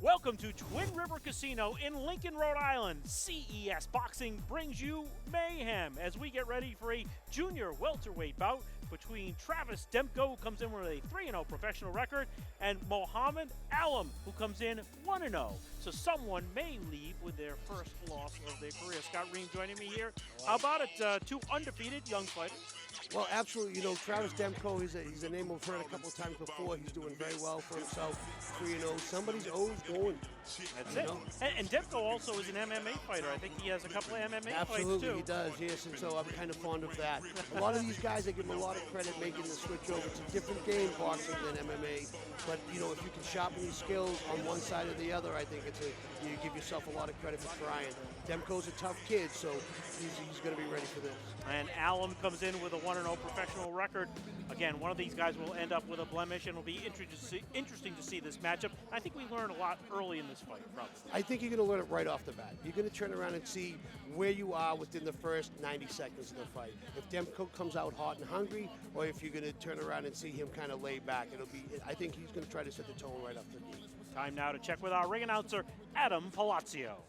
Welcome to Twin River Casino in Lincoln, Rhode Island. CES Boxing brings you Mayhem as we get ready for a junior welterweight bout between Travis Demko, who comes in with a 3-0 professional record, and Mohammad, Allam, who comes in 1-0. So someone may leave with their first loss of their career. Scott Ream joining me here. How about it? Two undefeated young fighters. Well, absolutely. You know, Travis Demko, he's a name we've heard a couple of times before. He's doing very well for himself. 3-0. Somebody's always going. That's it. And Demko also is an MMA fighter. I think he has a couple of MMA fights, too. Absolutely, he does, yes. And so I'm kind of fond of that. A lot of these guys, I give them a lot of credit making the switch over. It's a different game, boxing, than MMA. But, you know, if you can sharpen these skills on one side or the other, I think you give yourself a lot of credit for trying. Demko's a tough kid, so he's going to be ready for this. And Allam comes in with a 1-0 professional record. Again, one of these guys will end up with a blemish, and it'll be interesting to see this matchup. I think we learned a lot early in this fight, probably. I think you're going to learn it right off the bat. You're going to turn around and see where you are within the first 90 seconds of the fight. If Demko comes out hot and hungry, or if you're going to turn around and see him kind of lay back. I think he's going to try to set the tone right off the gate. Time now to check with our ring announcer, Adam Palazzo.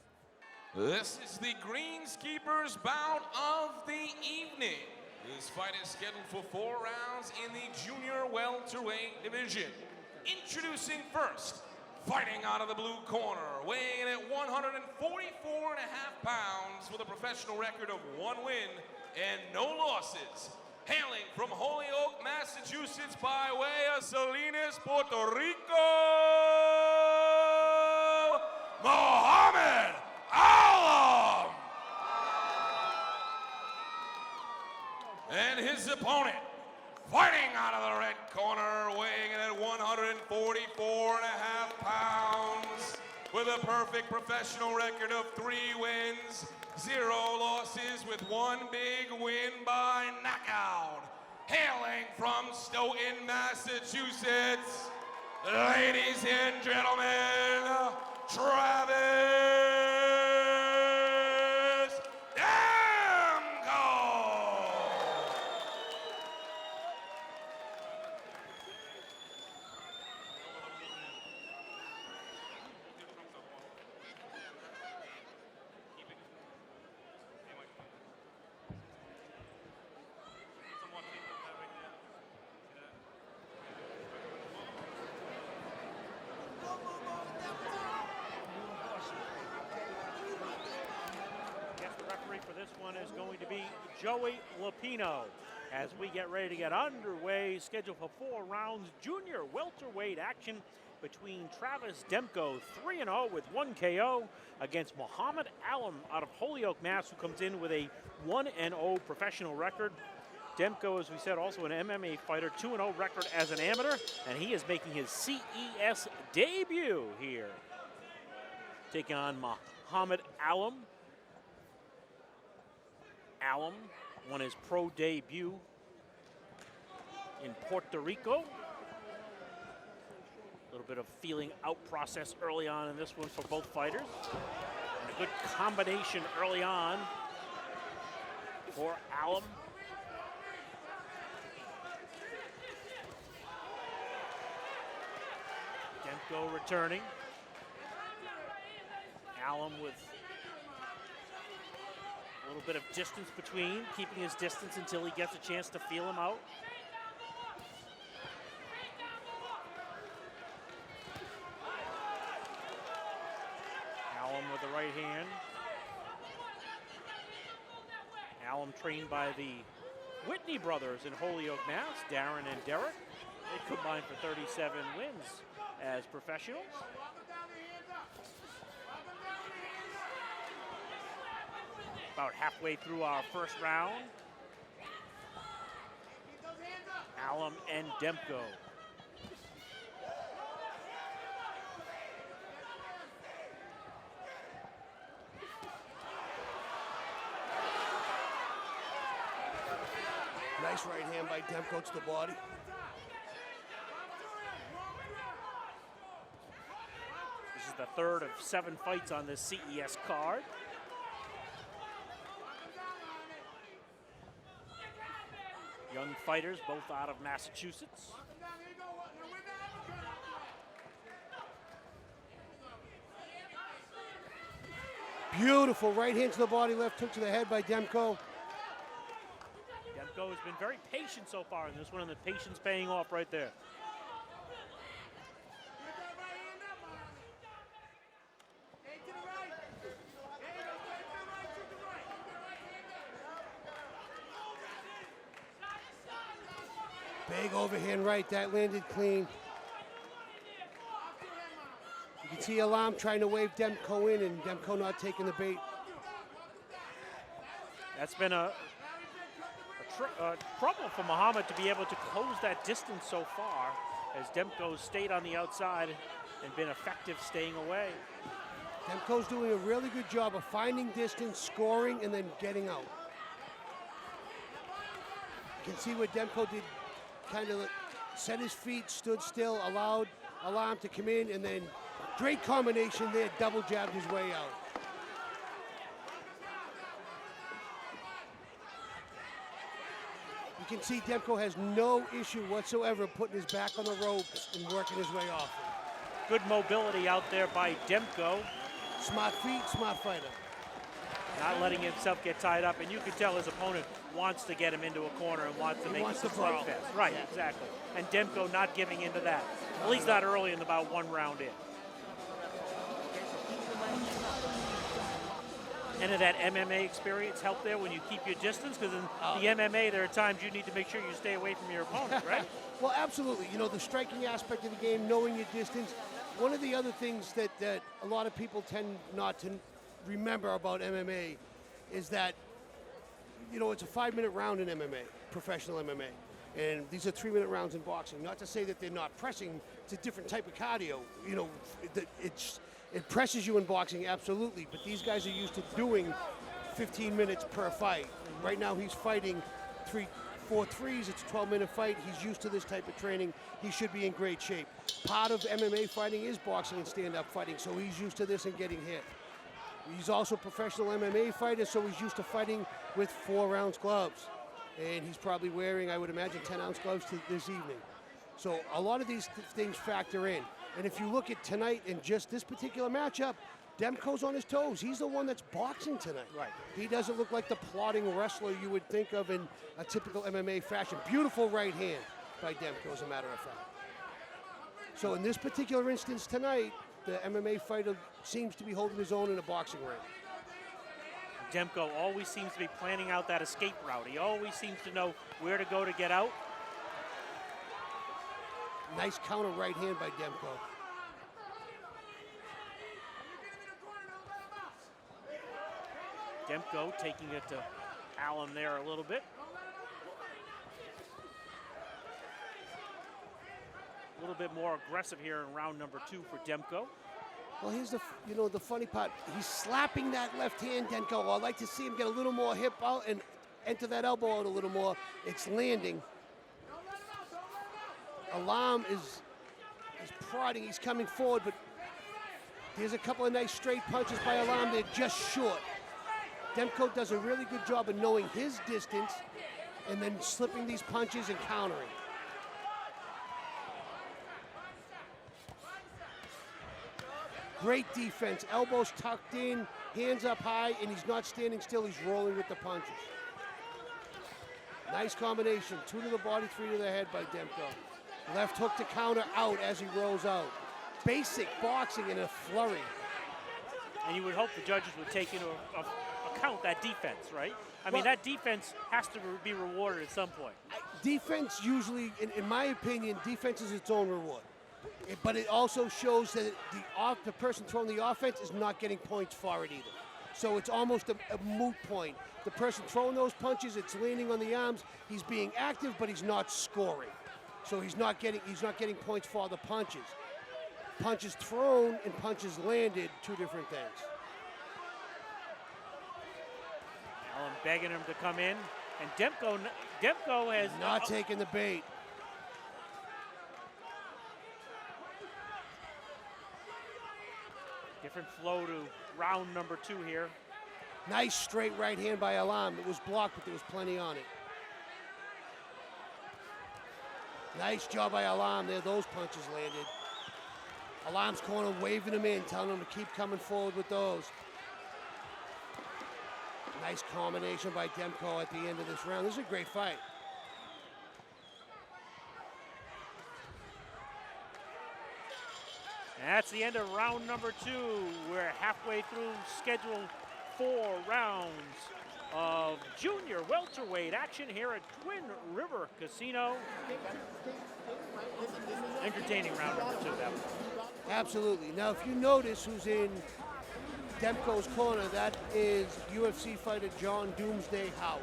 This is the greenskeepers bout of the evening. This fight is scheduled for 4 rounds in the junior welterweight division. Introducing first, fighting out of the blue corner, weighing in at 144.5 pounds with a professional record of 1 win and no losses. Hailing from Holyoke, Massachusetts by way of Salinas, Puerto Rico, Mohammad Allam! And his opponent, fighting out of the red corner, weighing in at 144.5 pounds, with a perfect professional record of 3 wins, 0 losses, with 1 big win by knockout. Hailing from Stoughton, Massachusetts, ladies and gentlemen, Travis Demko! For this one is going to be Joey Lapino as we get ready to get underway. Scheduled for 4 rounds, junior welterweight action between Travis Demko, 3-0 with 1 KO, against Mohammad Allam out of Holyoke, Mass, who comes in with a 1-0 professional record. Demko, as we said, also an MMA fighter, 2-0 record as an amateur, and he is making his CES debut here. Taking on Mohammad Allam. Allam won his pro debut in Puerto Rico. A little bit of feeling out process early on in this one for both fighters. And a good combination early on for Allam. Demko returning. Allam with a little bit of distance between, keeping his distance until he gets a chance to feel him out. Allam with the right hand. Allam trained by the Whitney brothers in Holyoke, Mass, Darren and Derek. They combined for 37 wins as professionals. About halfway through our first round. Allam and Demko. Nice right hand by Demko to the body. This is the 3rd of 7 fights on this CES card. Young fighters, both out of Massachusetts. Beautiful right hand to the body, left hook to the head by Demko. Demko has been very patient so far in this one, and the patience paying off right there. Big overhand right, that landed clean. You can see Allam trying to wave Demko in, and Demko not taking the bait. That's been a trouble for Mohammad to be able to close that distance so far, as Demko's stayed on the outside and been effective staying away. Demko's doing a really good job of finding distance, scoring, and then getting out. You can see what Demko did, kind of set his feet, stood still, allowed Allam to come in, and then great combination there, double jabbed his way out. You can see Demko has no issue whatsoever putting his back on the ropes and working his way off. Good mobility out there by Demko. Smart feet, smart fighter. Not letting himself get tied up, and you can tell his opponent wants to get him into a corner and wants to make it a slugfest. Right, exactly. And Demko not giving into that, at least not early in about 1 round in. And of that MMA experience help there when you keep your distance? Because in the MMA, there are times you need to make sure you stay away from your opponent, right? Well, absolutely. You know, the striking aspect of the game, knowing your distance. One of the other things that a lot of people tend not to remember about MMA is that, you know, it's a 5-minute round in MMA, professional MMA. And these are 3-minute rounds in boxing. Not to say that they're not pressing, it's a different type of cardio. You know, it presses you in boxing, absolutely, but these guys are used to doing 15 minutes per fight. Right now he's fighting 4 threes, it's a 12-minute fight. He's used to this type of training. He should be in great shape. Part of MMA fighting is boxing and stand-up fighting, so he's used to this and getting hit. He's also a professional MMA fighter, so he's used to fighting with 4-ounce gloves. And he's probably wearing, I would imagine, 10-ounce gloves this evening. So a lot of these things factor in. And if you look at tonight and just this particular matchup, Demko's on his toes. He's the one that's boxing tonight. Right. He doesn't look like the plodding wrestler you would think of in a typical MMA fashion. Beautiful right hand by Demko, as a matter of fact. So in this particular instance tonight, the MMA fighter seems to be holding his own in a boxing ring. Demko always seems to be planning out that escape route. He always seems to know where to go to get out. Nice counter right hand by Demko. Demko taking it to Allam there a little bit. A little bit more aggressive here in round number 2 for Demko. Well, here's the funny part. He's slapping that left hand, Demko. I'd like to see him get a little more hip out and enter that elbow out a little more. It's landing. Allam is prodding. He's coming forward, but there's a couple of nice straight punches by Allam. They're just short. Demko does a really good job of knowing his distance and then slipping these punches and countering. Great defense. Elbows tucked in, hands up high, and he's not standing still. He's rolling with the punches. Nice combination. 2 to the body, 3 to the head by Demko. Left hook to counter out as he rolls out. Basic boxing in a flurry. And you would hope the judges would take into account that defense, right? I mean, that defense has to be rewarded at some point. Defense usually, in my opinion, defense is its own reward. But it also shows that the person throwing the offense is not getting points for it either. So it's almost a moot point. The person throwing those punches, it's landing on the arms. He's being active, but he's not scoring. So he's not getting points for the punches. Punches thrown and punches landed, 2 different things. Allam begging him to come in, and Demko has not taking the bait. Different flow to round number 2 here. Nice straight right hand by Allam. It was blocked, but there was plenty on it. Nice job by Allam there. Those punches landed. Alam's corner waving him in, telling him to keep coming forward with those. Nice combination by Demko at the end of this round. This is a great fight. And that's the end of round number 2. We're halfway through scheduled 4 rounds of junior welterweight action here at Twin River Casino. Entertaining round number 2, that one. Absolutely. Now, if you notice who's in Demko's corner, that is UFC fighter John Doomsday Howard.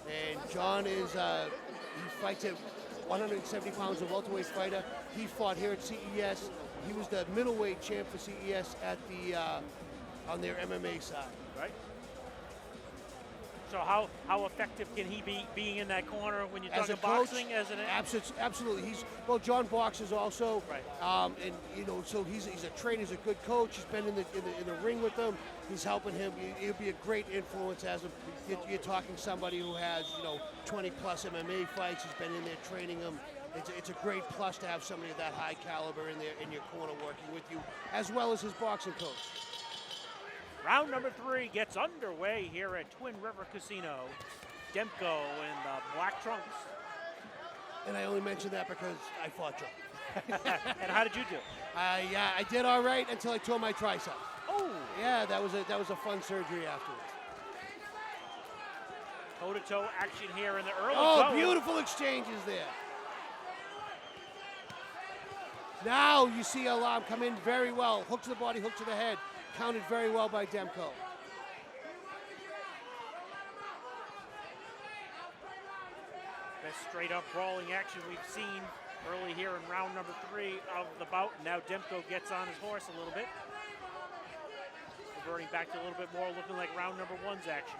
And John is, he fights at 170 pounds, a welterweight fighter. He fought here at CES. He was the middleweight champ for CES at the, on their MMA side. Right. So how effective can he be being in that corner when you're talking boxing as an absolutely. Well, John boxes also, right. And you know, so he's a trainer, he's a good coach. He's been in the ring with them. He's helping him. He'll be a great influence as you're talking somebody who has 20 plus MMA fights. He's been in there training them. It's a great plus to have somebody of that high caliber in your corner working with you, as well as his boxing coach. Round number 3 gets underway here at Twin River Casino. Demko in the black trunks. And I only mention that because I fought Joe. And how did you do? I did all right until I tore my tricep. Oh. Yeah, that was a fun surgery afterwards. Toe-to-toe action here in the early Oh, beautiful exchanges there. Now you see Allam come in very well. Hook to the body, hook to the head. Counted very well by Demko. Best straight-up brawling action we've seen early here in round number 3 of the bout. Now Demko gets on his horse a little bit. Reverting back to a little bit more looking like round number 1's action.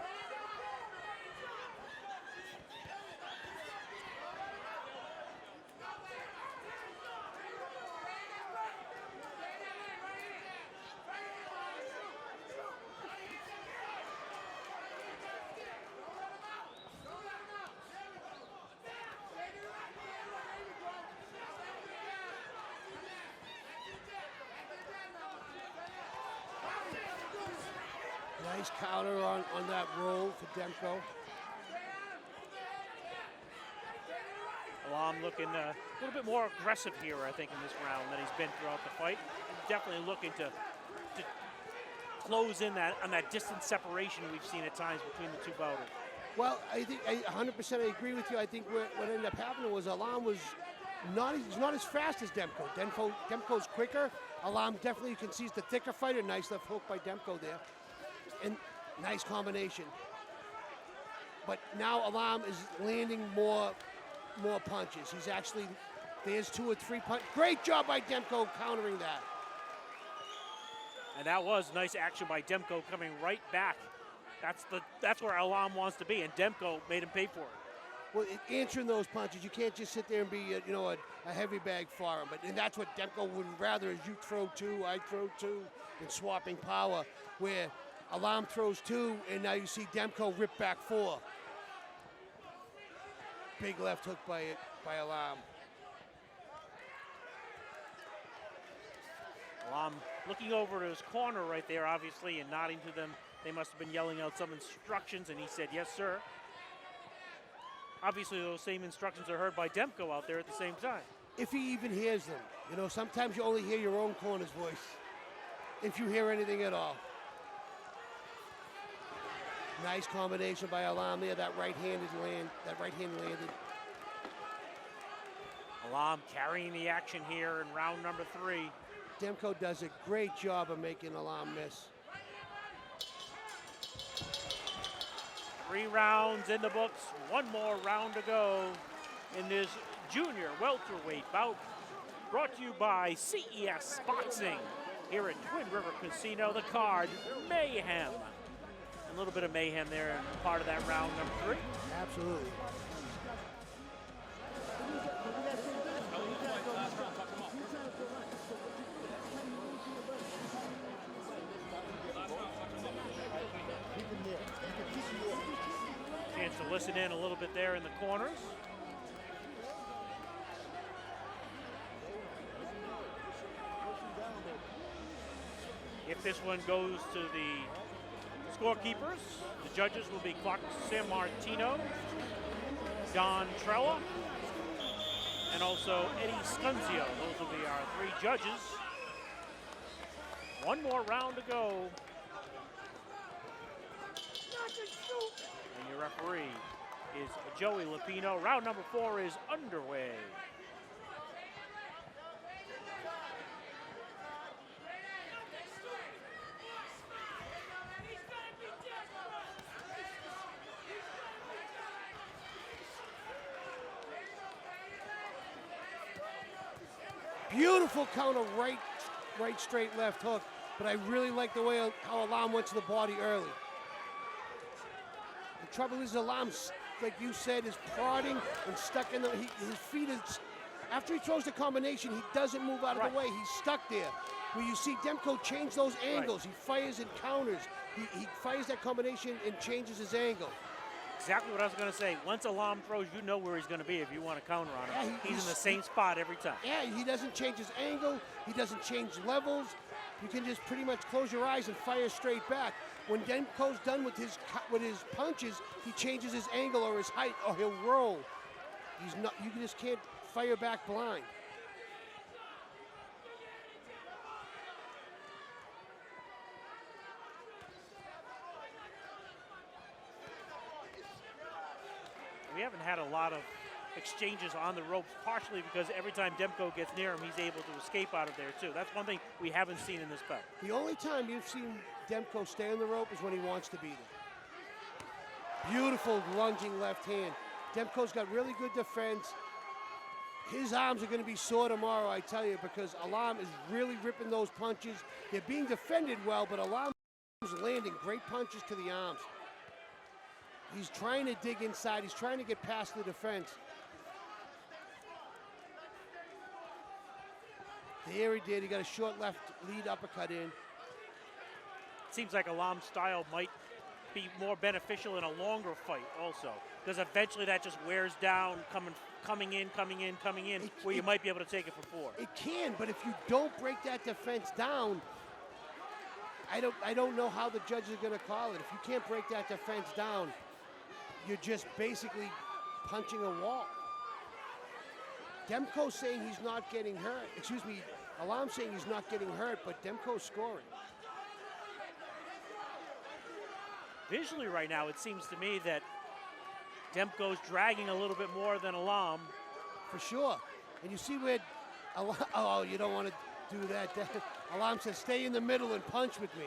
Nice counter on that roll for Demko. Allam looking a little bit more aggressive here, I think, in this round than he's been throughout the fight. Definitely looking to close in on that distance separation we've seen at times between the two bouters. Well, I think 100% I agree with you. I think what ended up happening was Allam was he's not as fast as Demko. Demko's quicker. Allam definitely, you can see he's the thicker fighter. Nice left hook by Demko there. And nice combination. But now Allam is landing more punches. He's actually, there's 2 or 3 punches. Great job by Demko countering that. And that was nice action by Demko coming right back. That's where Allam wants to be, and Demko made him pay for it. Well, answering those punches, you can't just sit there and be a heavy bag for him. And that's what Demko would rather is you throw 2, I throw 2, and swapping power, where Allam throws 2, and now you see Demko rip back 4. Big left hook by Allam. Allam looking over to his corner right there, obviously, and nodding to them. They must have been yelling out some instructions, and he said, "Yes, sir." Obviously, those same instructions are heard by Demko out there at the same time. If he even hears them. Sometimes you only hear your own corner's voice, if you hear anything at all. Nice combination by Allam there. That right hand landed. Allam carrying the action here in round number 3. Demko does a great job of making Allam miss. 3 rounds in the books. 1 more round to go in this junior welterweight bout. Brought to you by CES Boxing here at Twin River Casino. The card, Mayhem. A little bit of mayhem there in part of that round number 3. Absolutely. Chance to listen in a little bit there in the corners. If this one goes to the Scorekeepers, the judges will be Clark Sammartino, Don Trella, and also Eddie Scunzio. Those will be our 3 judges. One more round to go. And your referee is Joey Lupino. Round number 4 is underway. Beautiful counter, right straight, left hook. But I really like the way how Allam went to the body early. The trouble is Allam, like you said, is prodding and stuck in the, his feet is, after he throws the combination, he doesn't move out of the way. He's stuck there. Where you see Demko change those angles. He fires and counters. He fires that combination and changes his angle. Exactly what I was going to say. Once Allam throws, you know where he's going to be if you want to counter on him. Yeah, he's in the same spot every time. Yeah, he doesn't change his angle. He doesn't change levels. You can just pretty much close your eyes and fire straight back. When Demko's done with his punches, he changes his angle or his height, or he'll roll. He's not. You just can't fire back blind. We haven't had a lot of exchanges on the ropes, partially because every time Demko gets near him, he's able to escape out of there too. That's one thing we haven't seen in this bout. The only time you've seen Demko stay on the rope is when he wants to be there. Beautiful lunging left hand. Demko's got really good defense. His arms are going to be sore tomorrow, I tell you, because Allam is really ripping those punches. They're being defended well, but Allam is landing great punches to the arms. He's trying to dig inside. He's trying to get past the defense. There he did. He got a short left lead uppercut in. Seems like Allam's style might be more beneficial in a longer fight also, because eventually that just wears down, coming in, where you might be able to take it for 4. It can, but if you don't break that defense down, I don't know how the judges are going to call it. If you can't break that defense down, you're just basically punching a wall. Demko's saying he's not getting hurt. Excuse me, Allam's saying he's not getting hurt, but Demko's scoring. Visually right now, it seems to me that Demko's dragging a little bit more than Allam. For sure. And you see where, oh, you don't want to do that. Allam says, stay in the middle and punch with me.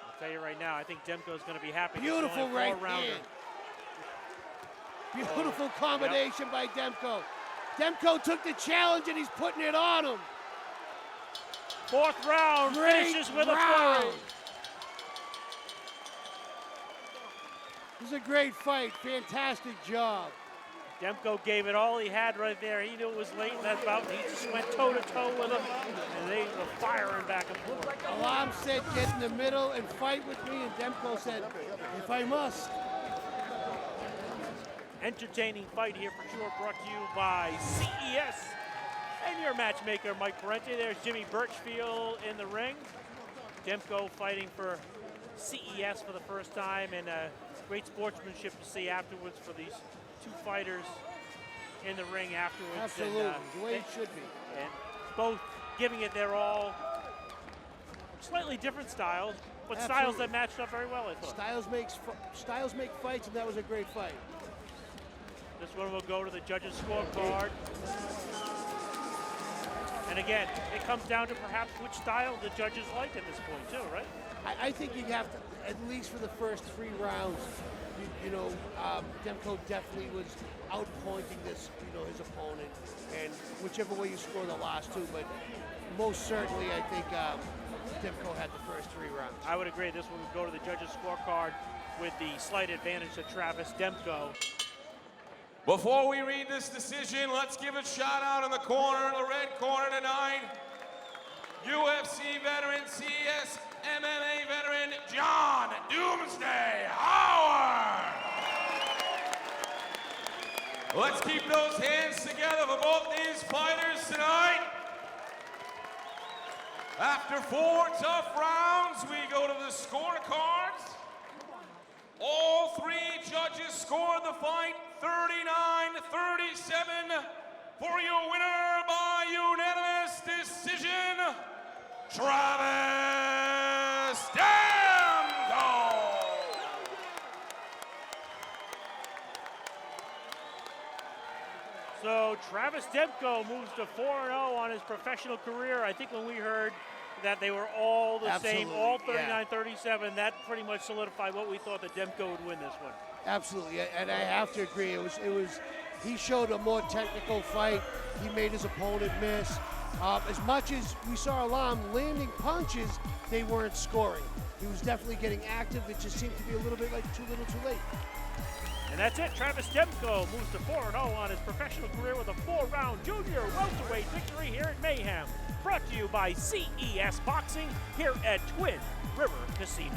I'll tell you right now, I think Demko's going to be happy. Beautiful right hand. Beautiful combination by Demko. Demko took the challenge and he's putting it on him. 4th round, finishes with a flurry. This is a great fight. Fantastic job. Demko gave it all he had right there. He knew it was late in that bout. He just went toe-to-toe with him, and they were firing back and forth. Allam said, get in the middle and fight with me, and Demko said, if I must. Entertaining fight here for sure, brought to you by CES. And your matchmaker, Mike Parente. There's Jimmy Birchfield in the ring. Demko fighting for CES for the first time, and great sportsmanship to see afterwards for these 2 fighters in the ring afterwards. Absolutely, the way it should be. And both giving it their all. Slightly different styles, but styles that matched up very well, I thought. Styles make fights, and that was a great fight. This one will go to the judges' scorecard. And again, it comes down to perhaps which style the judges like at this point too, right? I think you have to, at least for the first 3 rounds, Demko definitely was outpointing his opponent, and whichever way you score the last 2, but most certainly I think Demko had the first 3 rounds. I would agree. This one would go to the judges' scorecard with the slight advantage to Travis Demko. Before we read this decision, let's give a shout out in the corner, the red corner tonight. UFC veteran, CES MMA veteran, John Doomsday Howard. Let's keep those hands together for both these fighters tonight. After 4 tough rounds, we go to the scorecards. All 3 judges scored the fight 39-37 for your winner by unanimous decision, Travis Demko. So Travis Demko moves to 4-0 on his professional career. I think when we heard that they were all the same, all 39-37, that pretty much solidified what we thought that Demko would win this one. Absolutely, and I have to agree. He showed a more technical fight. He made his opponent miss. As much as we saw Allam landing punches, they weren't scoring. He was definitely getting active. It just seemed to be a little bit like too little too late. And that's it. Travis Demko moves to 4-0 on his professional career with a 4-round junior welterweight victory here at Mayhem. Brought to you by CES Boxing here at Twin River Casino.